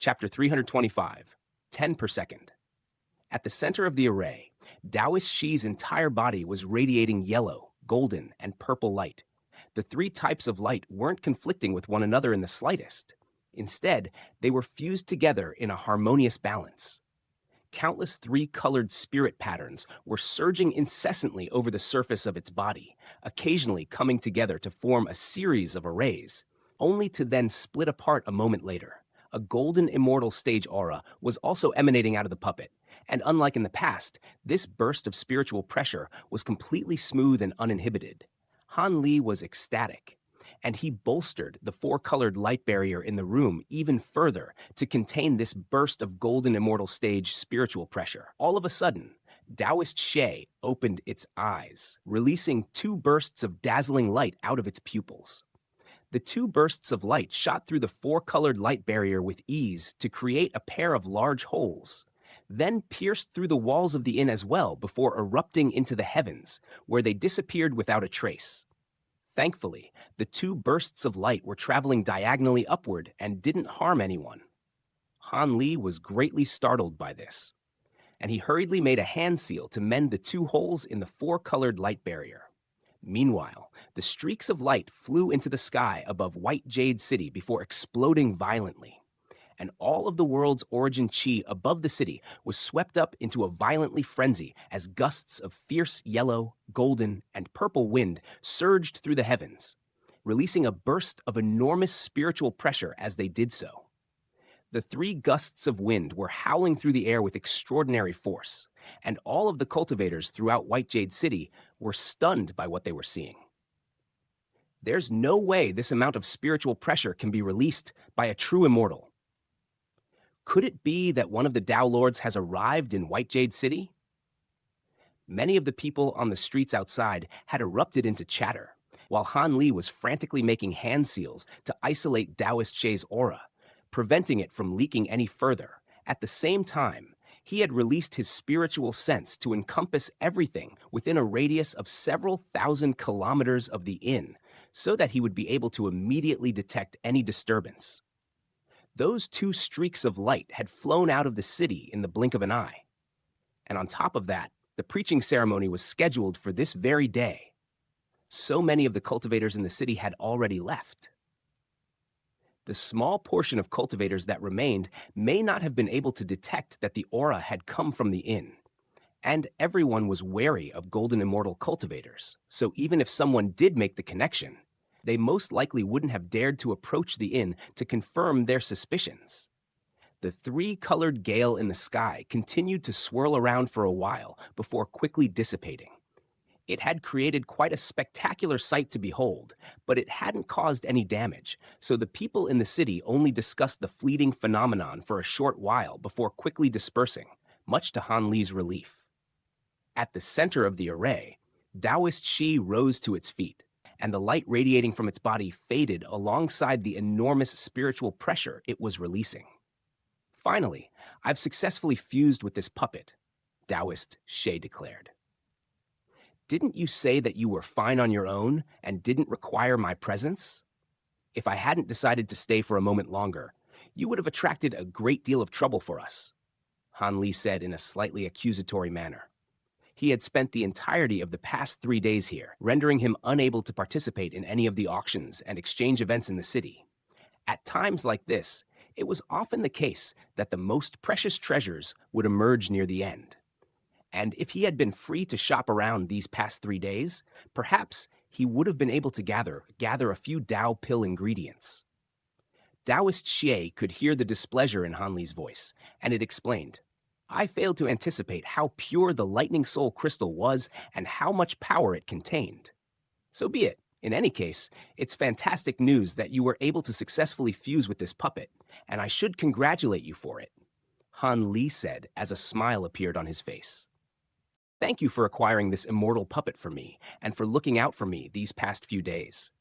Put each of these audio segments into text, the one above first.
Chapter 325, 10 per second. At the center of the array, Taoist Shi's entire body was radiating yellow, golden, and purple light. The three types of light weren't conflicting with one another in the slightest. Instead, they were fused together in a harmonious balance. Countless three-colored spirit patterns were surging incessantly over the surface of its body, occasionally coming together to form a series of arrays, only to then split apart a moment later. A golden immortal stage aura was also emanating out of the puppet, and unlike in the past, this burst of spiritual pressure was completely smooth and uninhibited. Han Li was ecstatic, and he bolstered the four-colored light barrier in the room even further to contain this burst of golden immortal stage spiritual pressure. All of a sudden, Taoist Xie opened its eyes, releasing two bursts of dazzling light out of its pupils. The two bursts of light shot through the four-colored light barrier with ease to create a pair of large holes, then pierced through the walls of the inn as well before erupting into the heavens, where they disappeared without a trace. Thankfully, the two bursts of light were traveling diagonally upward and didn't harm anyone. Han Li was greatly startled by this, and he hurriedly made a hand seal to mend the two holes in the four-colored light barrier. Meanwhile, the streaks of light flew into the sky above White Jade City before exploding violently, and all of the world's origin chi above the city was swept up into a violently frenzy as gusts of fierce yellow, golden, and purple wind surged through the heavens, releasing a burst of enormous spiritual pressure as they did so. The three gusts of wind were howling through the air with extraordinary force, and all of the cultivators throughout White Jade City were stunned by what they were seeing. There's no way this amount of spiritual pressure can be released by a true immortal. Could it be that one of the Tao Lords has arrived in White Jade City? Many of the people on the streets outside had erupted into chatter, while Han Li was frantically making hand seals to isolate Taoist Xie's aura, preventing it from leaking any further. At the same time, he had released his spiritual sense to encompass everything within a radius of several thousand kilometers of the inn, so that he would be able to immediately detect any disturbance. Those two streaks of light had flown out of the city in the blink of an eye. And on top of that, the preaching ceremony was scheduled for this very day. So many of the cultivators in the city had already left. The small portion of cultivators that remained may not have been able to detect that the aura had come from the inn. And everyone was wary of golden immortal cultivators, so even if someone did make the connection, they most likely wouldn't have dared to approach the inn to confirm their suspicions. The three-colored gale in the sky continued to swirl around for a while before quickly dissipating. It had created quite a spectacular sight to behold, but it hadn't caused any damage, so the people in the city only discussed the fleeting phenomenon for a short while before quickly dispersing, much to Han Li's relief. At the center of the array, Taoist Xi rose to its feet, and the light radiating from its body faded alongside the enormous spiritual pressure it was releasing. Finally, I've successfully fused with this puppet, Taoist Xi declared. Didn't you say that you were fine on your own and didn't require my presence? If I hadn't decided to stay for a moment longer, you would have attracted a great deal of trouble for us, Han Li said in a slightly accusatory manner. He had spent the entirety of the past 3 days here, rendering him unable to participate in any of the auctions and exchange events in the city. At times like this, it was often the case that the most precious treasures would emerge near the end. And if he had been free to shop around these past 3 days, perhaps he would have been able to gather a few Tao pill ingredients. Taoist Xie could hear the displeasure in Han Li's voice, and it explained, I failed to anticipate how pure the lightning soul crystal was and how much power it contained. So be it. In any case, it's fantastic news that you were able to successfully fuse with this puppet, and I should congratulate you for it, Han Li said as a smile appeared on his face. Thank you for acquiring this immortal puppet for me and for looking out for me these past few days.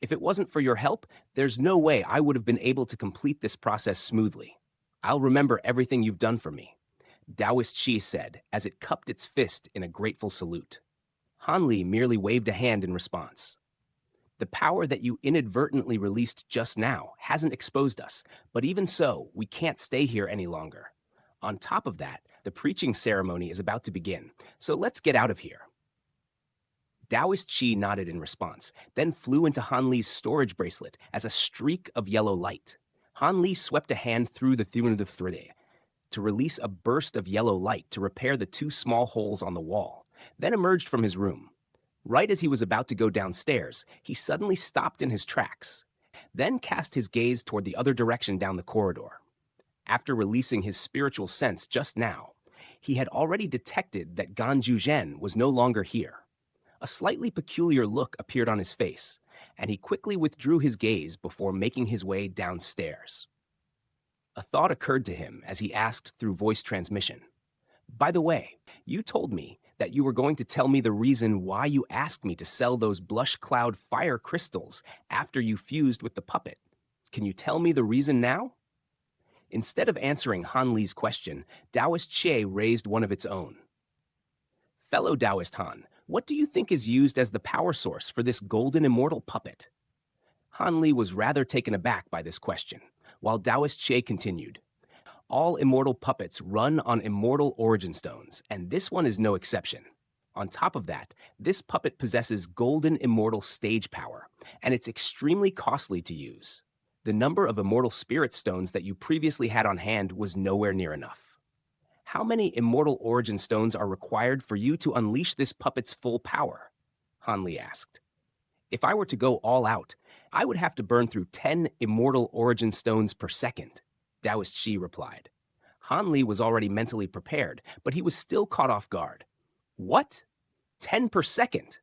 If it wasn't for your help, there's no way I would have been able to complete this process smoothly. I'll remember everything you've done for me, Taoist Xi said as it cupped its fist in a grateful salute. Han Li merely waved a hand in response. The power that you inadvertently released just now hasn't exposed us, but even so, we can't stay here any longer. On top of that, the preaching ceremony is about to begin, so let's get out of here. Taoist Qi nodded in response, then flew into Han Li's storage bracelet as a streak of yellow light. Han Li swept a hand through the thread to release a burst of yellow light to repair the two small holes on the wall, then emerged from his room. Right as he was about to go downstairs, he suddenly stopped in his tracks, then cast his gaze toward the other direction down the corridor. After releasing his spiritual sense just now, he had already detected that Gan Zhuzhen was no longer here. A slightly peculiar look appeared on his face, and he quickly withdrew his gaze before making his way downstairs. A thought occurred to him as he asked through voice transmission, "By the way, you told me that you were going to tell me the reason why you asked me to sell those blush cloud fire crystals after you fused with the puppet. Can you tell me the reason now?" Instead of answering Han Li's question, Taoist Xie raised one of its own. "Fellow Taoist Han, what do you think is used as the power source for this golden immortal puppet?" Han Li was rather taken aback by this question, while Taoist Xie continued, "All immortal puppets run on immortal origin stones, and this one is no exception. On top of that, this puppet possesses golden immortal stage power, and it's extremely costly to use. The number of immortal spirit stones that you previously had on hand was nowhere near enough. How many immortal origin stones are required for you to unleash this puppet's full power?" Han Li asked. "If I were to go all out, I would have to burn through 10 immortal origin stones per second," Taoist Xi replied. Han Li was already mentally prepared, but he was still caught off guard. "What? 10 per second?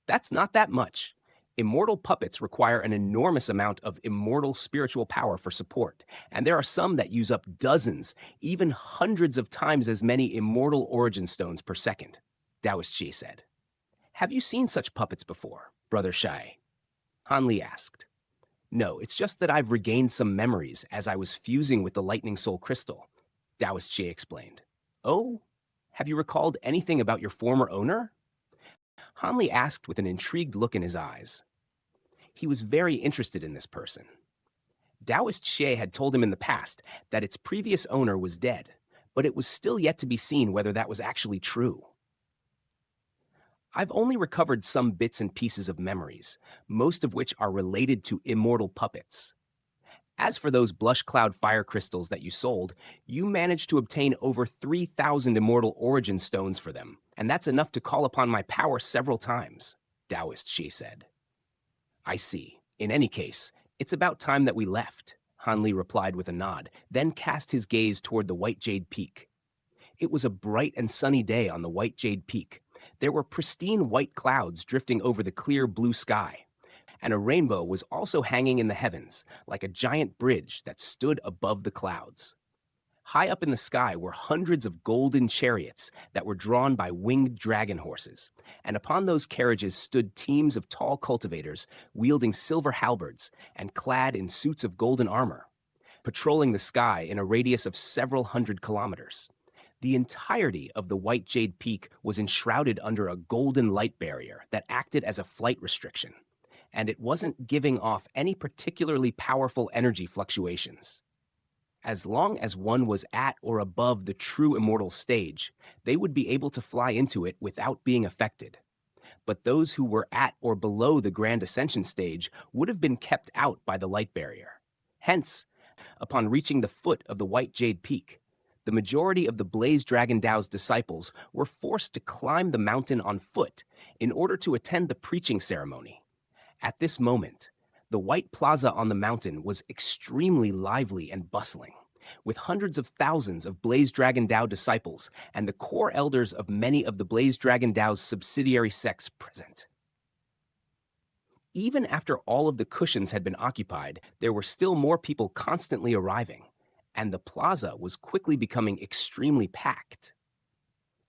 That's not that much. Immortal puppets require an enormous amount of immortal spiritual power for support, and there are some that use up dozens, even hundreds of times as many immortal origin stones per second," Taoist Xi said. "Have you seen such puppets before, Brother Shai?" Han Li asked. "No, it's just that I've regained some memories as I was fusing with the Lightning Soul Crystal," Taoist Xi explained. "Oh? Have you recalled anything about your former owner?" Han Li asked with an intrigued look in his eyes. He was very interested in this person. Taoist Xie had told him in the past that its previous owner was dead, but it was still yet to be seen whether that was actually true. "I've only recovered some bits and pieces of memories, most of which are related to immortal puppets. As for those blush cloud fire crystals that you sold, you managed to obtain over 3,000 immortal origin stones for them, and that's enough to call upon my power several times," Taoist Xi said. "I see. In any case, it's about time that we left," Han Li replied with a nod, then cast his gaze toward the White Jade Peak. It was a bright and sunny day on the White Jade Peak. There were pristine white clouds drifting over the clear blue sky, and a rainbow was also hanging in the heavens, like a giant bridge that stood above the clouds. High up in the sky were hundreds of golden chariots that were drawn by winged dragon horses, and upon those carriages stood teams of tall cultivators wielding silver halberds and clad in suits of golden armor, patrolling the sky in a radius of several hundred kilometers. The entirety of the White Jade Peak was enshrouded under a golden light barrier that acted as a flight restriction, and it wasn't giving off any particularly powerful energy fluctuations. As long as one was at or above the true immortal stage, they would be able to fly into it without being affected. But those who were at or below the Grand Ascension stage would have been kept out by the light barrier. Hence, upon reaching the foot of the White Jade Peak, the majority of the Blaze Dragon Tao's disciples were forced to climb the mountain on foot in order to attend the preaching ceremony. At this moment, the White Plaza on the mountain was extremely lively and bustling, with hundreds of thousands of Blaze Dragon Tao disciples and the core elders of many of the Blaze Dragon Tao's subsidiary sects present. Even after all of the cushions had been occupied, there were still more people constantly arriving, and the plaza was quickly becoming extremely packed.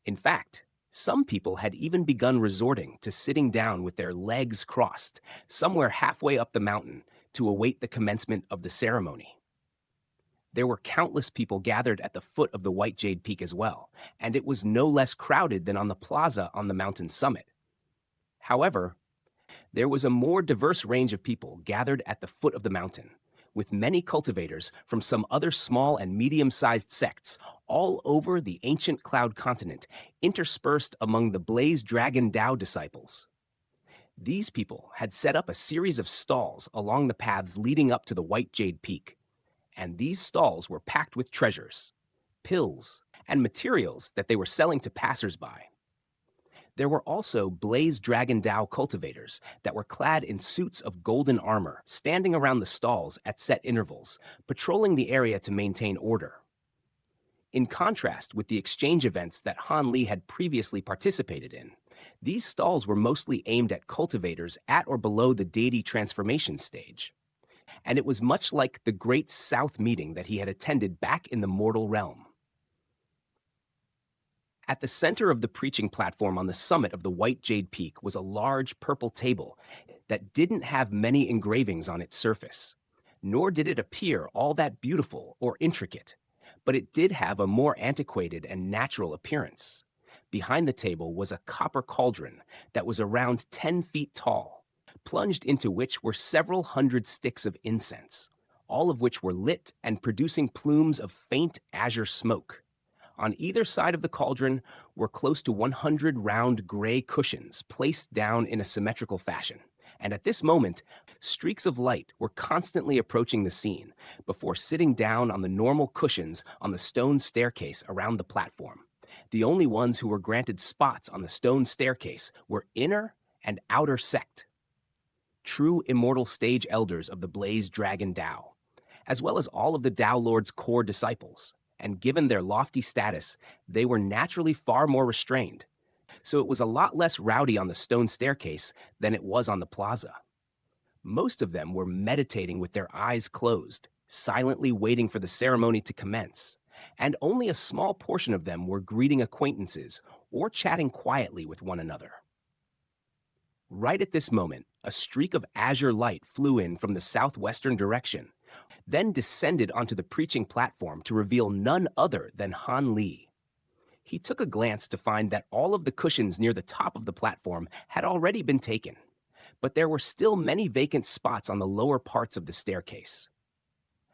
In fact, some people had even begun resorting to sitting down with their legs crossed, somewhere halfway up the mountain, to await the commencement of the ceremony. There were countless people gathered at the foot of the White Jade Peak as well, and it was no less crowded than on the plaza on the mountain summit. However, There was a more diverse range of people gathered at the foot of the mountain, with many cultivators from some other small and medium-sized sects all over the ancient cloud continent, interspersed among the Blaze Dragon Tao disciples. These people had set up a series of stalls along the paths leading up to the White Jade Peak, and these stalls were packed with treasures, pills, and materials that they were selling to passersby. There were also Blaze Dragon Tao cultivators that were clad in suits of golden armor, standing around the stalls at set intervals, patrolling the area to maintain order. In contrast with the exchange events that Han Li had previously participated in, these stalls were mostly aimed at cultivators at or below the deity transformation stage. And it was much like the Great South meeting that he had attended back in the mortal realm. At the center of the preaching platform on the summit of the White Jade Peak was a large purple table that didn't have many engravings on its surface, nor did it appear all that beautiful or intricate, but it did have a more antiquated and natural appearance. Behind the table was a copper cauldron that was around 10 feet tall, plunged into which were several hundred sticks of incense, all of which were lit and producing plumes of faint azure smoke. On either side of the cauldron were close to 100 round gray cushions placed down in a symmetrical fashion. And at this moment, streaks of light were constantly approaching the scene before sitting down on the normal cushions on the stone staircase around the platform. The only ones who were granted spots on the stone staircase were inner and outer sect, true immortal stage elders of the Blaze Dragon Tao, as well as all of the Tao Lord's core disciples. And given their lofty status, they were naturally far more restrained. So it was a lot less rowdy on the stone staircase than it was on the plaza. Most of them were meditating with their eyes closed, silently waiting for the ceremony to commence, and only a small portion of them were greeting acquaintances or chatting quietly with one another. Right at this moment, a streak of azure light flew in from the southwestern direction, then descended onto the preaching platform to reveal none other than Han Li. He took a glance to find that all of the cushions near the top of the platform had already been taken, but there were still many vacant spots on the lower parts of the staircase.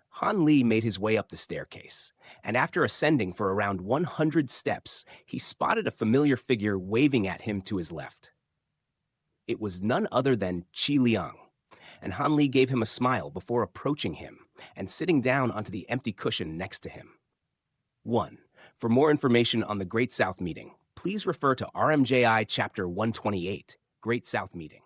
Han Li made his way up the staircase, and after ascending for around 100 steps, he spotted a familiar figure waving at him to his left. It was none other than Qi Liang, and Han Li gave him a smile before approaching him and sitting down onto the empty cushion next to him. 1. For more information on the Great South Meeting, please refer to RMJI Chapter 128, Great South Meeting.